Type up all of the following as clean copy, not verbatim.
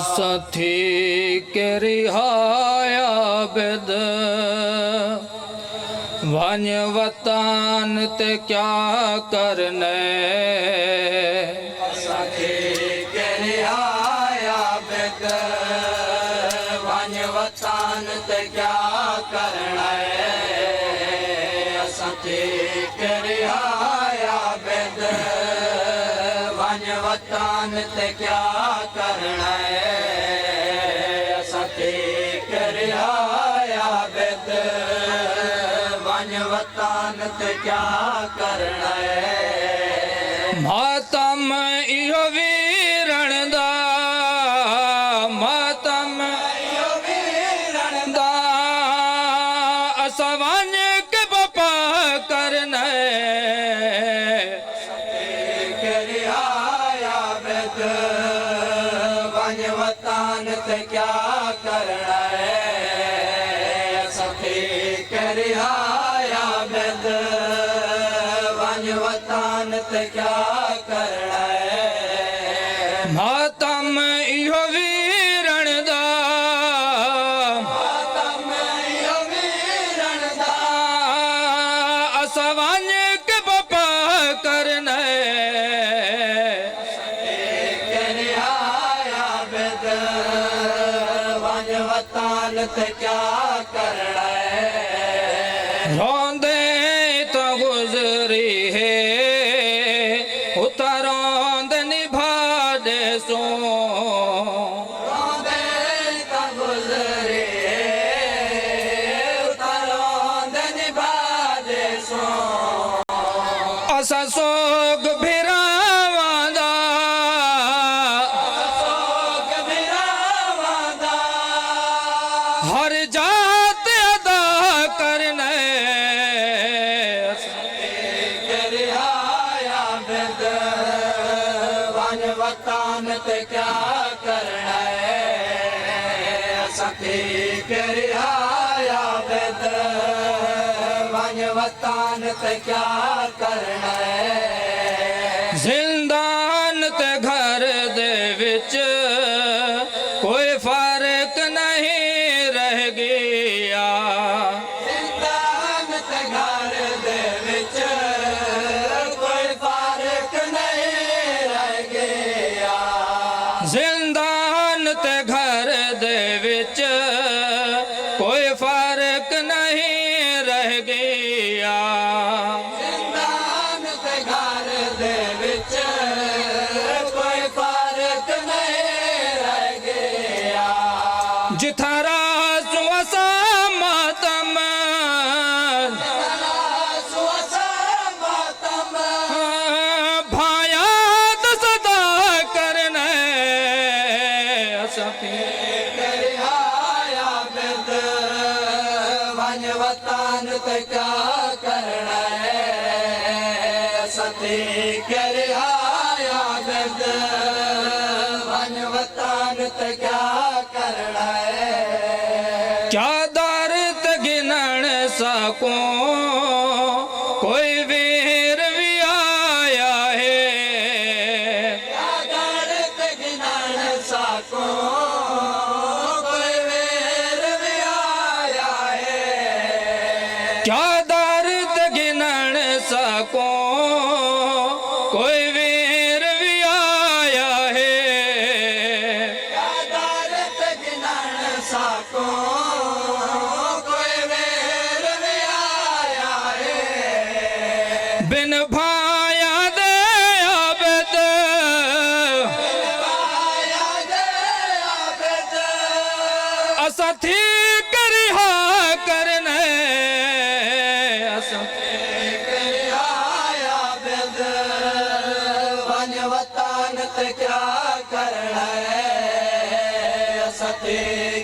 सथी के रिहाया बिद वन वतन ते क्या करने सखी के रिहाया बिद वन वतन ते क्या करना सखी के रिहाया बिद वन वतन ते क्या करना सखी के रिहाया बिद वन वतन ते क्या करना मातम इहो वीरण दा मातम यो वीरण दा असवंज के बपा करने के रिहाया बिद वन वतन ते क्या करना सखी के रिहाया बिद वन वतन ते क्या करना मातम इहो वीरण दा मातम यो वीरण दा असवंज के बपा करने के रिहाया बिद वन वतन ते क्या करना रोंदे तो गुजरी है उतरोंद निभा दे सो रोंदे ता गुज़रे उतरोंद निभा दे सो असा सोग भिरावांदा सोग भिरावांदा हर जात अदा करने के रिहाया बिद वन वतन ते क्या करना सखी के रिहाया बिद वन वतन ते क्या करना जिंदान ते घर दे विच कोई फर्क नहीं रह गया जिंदान ते घर दे विच कोई फर्क नहीं रह गया जिंदान ते घर दे विच कोई फर्क नहीं रह गया जिंदान ते घर दे विच कोई फर्क नहीं रह गया जिथारा सुअसा मातम सुअसा मातम भाया तो सदा करने सखी के रिहाया बिद वन वतन ते क्या करना सती के रिहाया बिद वन वतन ते क्या करना क्या दर्द गिनण सको कोई वीर भी आया है दर्द गिनण सको कोई वीर भी आया है क्या दर्द गिनण सको कोई वीर भी आया है दर्द गिनण सको कोई वीर भी आया है बिन भाया दे आबद आया दे आबिद असथी करिहा करने के रिहाया बिद वन वतन ते क्या करना सती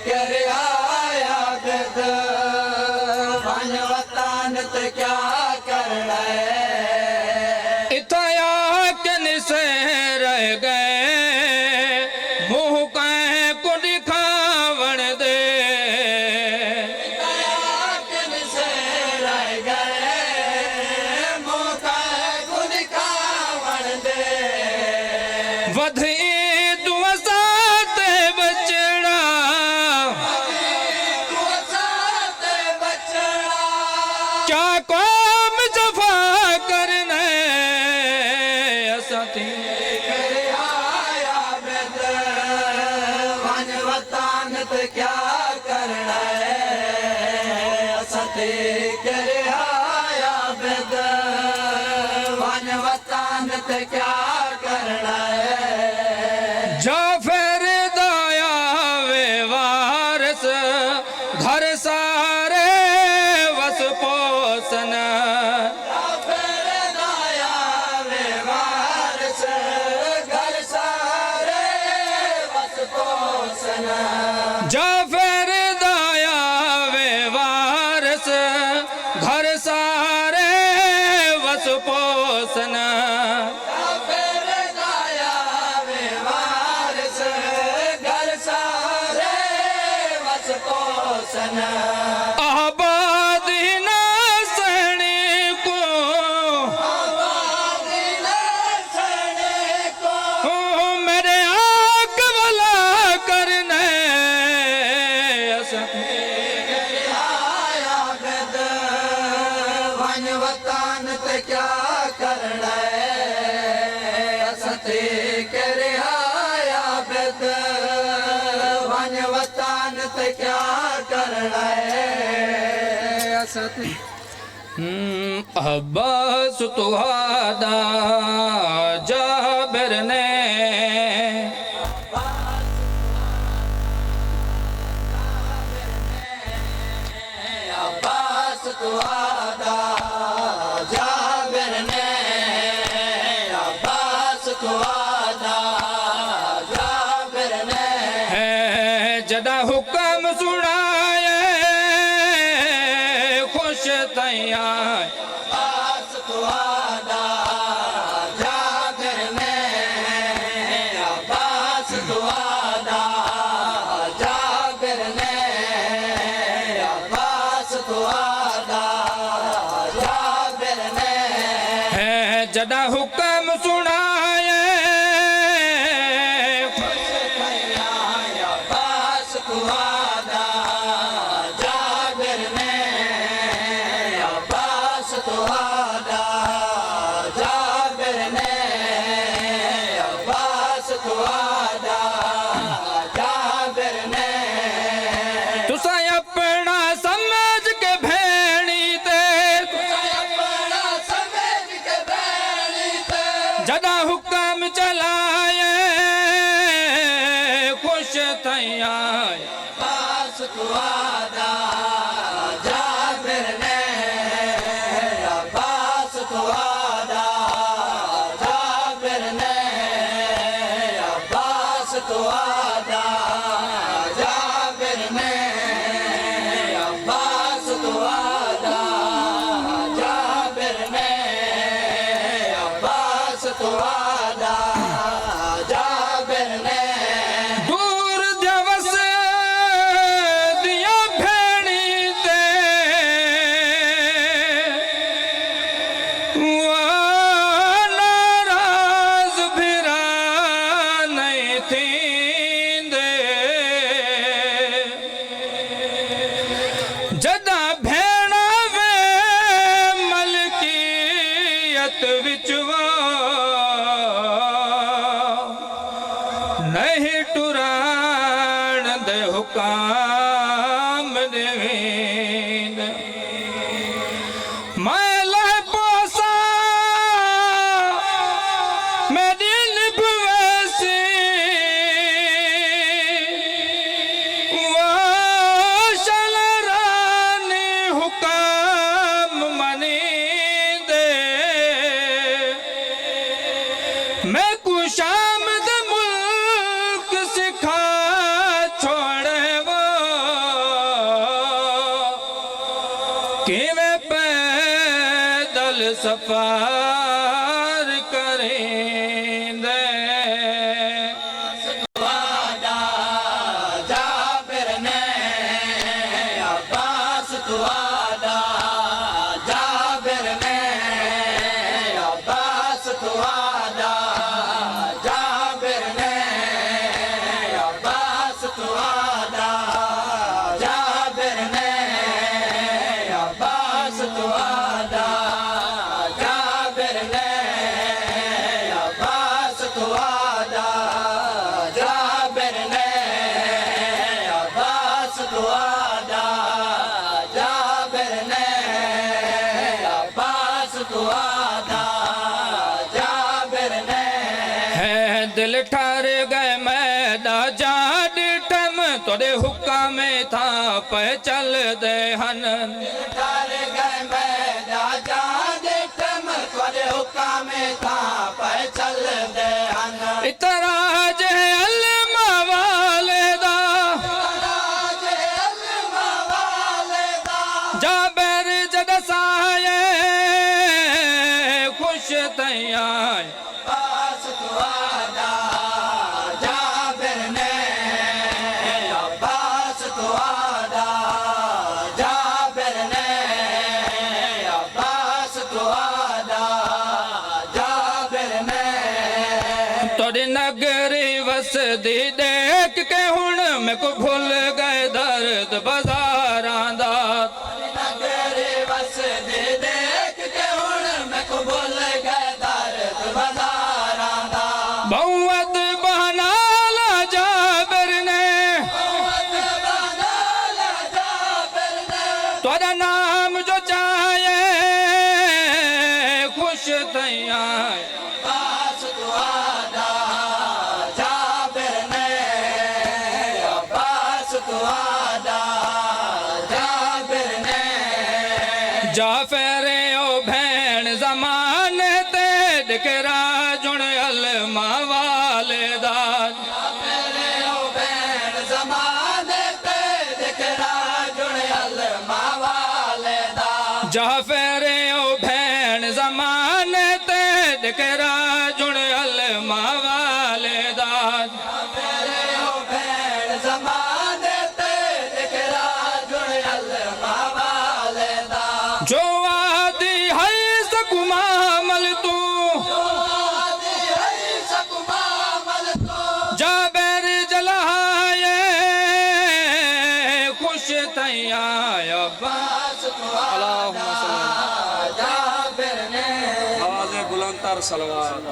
के रिहाया बिद वन वतन ते क्या करना इथया के निसे रह गए मुँह कह को दिखावण दे किन से रह गए मौका खुद का बन दे वधी दुआ साते बज ते क्या करना है असते करे आया बेद वन वतन ते क्या करना है जाफर दाया वे वारस घर सारे वस पोसन फिर दाया वे वारस घर सारे बस पोसन जाफर दाया वे वारस घर सारे वस पोसन फिर दाया वे वारस घर सारे बस पोसन आबादी न सैनी को आबादी न सड़े को हो मेरे आक वाला करने आया बेद वन वतन ते क्या करना है असते करे आया बेद वन वतन ते क्या करना है असते अब्बास तुहादा जाबिर ने अब्बास तुआदा जाबिर ने अब्बास तुआदा जाबिर ने है जदा हुक्म सुनाए खुश तैया अब्बास तुआदा जाबिर ने अब्बास तुआदा जाबिर ने अब्बास तुआदा जाबिर ने है जदा हुक्म सुनाए अब्बास तुआदा जाबिर ने अब्बास तुआदा जाबिर ने अब्बास तुआदा जाबिर ने तुसा अपना समझ के भेणी ते अपना समझ के बैणी ते जदा हुक्म चलाए खुश तैया अब्बास तुआदा जाबिर ने अब्बास तुआदा जाबिर ने अब्बास तुआदा जाबिर ने अब्बास तुआदा जाबिर ने अब्बास तुआदा जाबिर ने दूर दिवस दिया भेणी ते वो नाराज भिरा नहीं थींदे जदा भेणा वे मलकियत विचवा नहीं टुराण दे हुकाम देवेंद मैं लह पोसा मैं दिल भवसी वाशल रानी हुकाम मनी दे मैं कुशाम दे मुल्क सिखा छोड़े वो कि वे पैदल सफर करेंगे तुआदा जाबिर ने अब्बास तुआदा जाबिर ने अब्बास तुआदा जाबिर ने अब्बास तुआदा जाबिर ने अब्बास तुआदा जाबिर ने तुआदा जाबिर ने अब्बास तुआदा जाबिर ने है दिल ठर गए मैदा जा डिठम तोरे हुक्म था पे चल दे हन कर गए मैदा जा डिठम तुरे हुक्म था पे चल दे हन इतराज है अलमा वाले दा राज अलमा वाले दा जाबिर जदसाए खुश तैयार अब्बास तुआदा जाबिर ने अब्बास तुआदा जाबिर ने अब्बास तुआदा जाबिर ने तोरी नगरी वसदी देख के हुण मैं को भूल गए दर्द बाजारां दा नगरी बस दे देख के हुण मैं को भूल गए दर्द बाजारां दा बहुवत बहना ला जाबिर ने जाबिर ने तोरा नाम जो चाहे खुश तैयार अब्बास तुआदा जाबिर ने अब्बास तुआदा जाबिर ने जा फेरे ओ भैन जमाने ते दिकरा जुण अलमा वाले दा मेरे ओ बैन ज़माने ते दिखरा जुड़ अलमा वाले दा जा फेरे ओ भैन जमाने ते दिकरा जुण अलमा वाले दा मेरे ओ बैन ज़माने ते दिखरा जुड़ अलमा वाले दा जो आदि है सकुमा मल तू आदि है सकुमा मल तो जाबिर जलाए खुश तैयार अब्बास अल्लाहुम्मा सल्ली जाबिर ने आवाज़ बुलंद तर सलवात